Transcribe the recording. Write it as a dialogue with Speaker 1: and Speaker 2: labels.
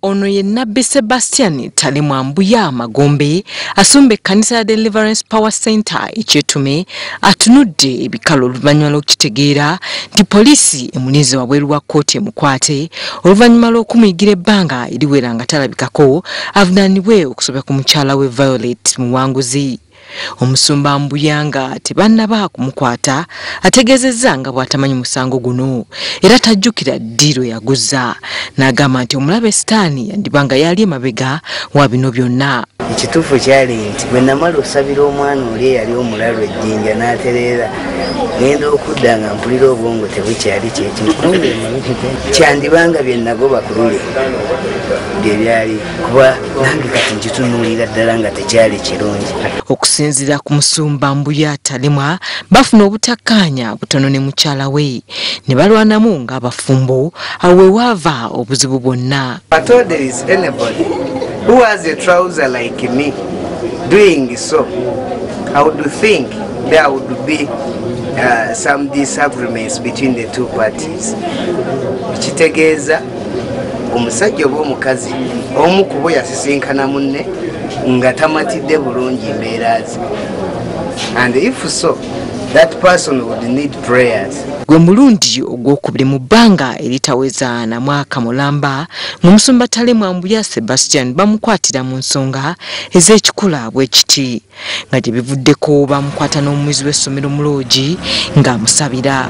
Speaker 1: Ono ye Nabbi Sebastian Mbuya Magombe asumba ekkanisa ya Deliverance Power Center ekyetume atunudde ebikalu oluvannyuma lw'okitegeera nti poliisi emulinze wabweru wa kkooti emukwate oluvannyuma lw'okumuyigira ebbanga eriwera nga talabikako avunaanibwe okusobya ku mukyala we Viola Muwanguzi. Omusumba Mbuya nga tebannaba kumukwata ategeezezza nga bw'atamanyi musango guno era tajjukira ddiiro yaguzza n'agamba nti omulabe Sitaani yandibanga yali emabega wa bino byonna.
Speaker 2: Ekituufu kyali nti bwe namala osabira omwana oli eyali omulalo ejjinja n'atereera ngenda okudda nga mpulira obwongo tebukyali kyekimu kyandibanga bye nagoba ku lule bye byali kuba nange kati nkitunuulira ddala nga tekyali kirungi.
Speaker 1: Okusinziira ku Musumba Mbuya bafuna obutakkaanya butono ne mukyala we ne balwanamu ng'abafumbo awo we waava obuzibu bwonna.
Speaker 2: Who has a trouser like me doing so, I would think there would be some disagreements between the two parties. Kitegeeza omusajja oba omukazi omu ku bo yasisinkana munne nga tamatidde bulungi embeera ze, and if so, that person would need prayers.
Speaker 1: Gwe mulundi ogwokubiri mu bbanga eritaweza na mwaka mulamba Omusumba Mbuya Sebastian bamukwatira mu nsonga ez'ekikula bwe kiti nga gye bivuddeko bamukwata n'omuyizi w'essomero mu loogi ng'amusabira.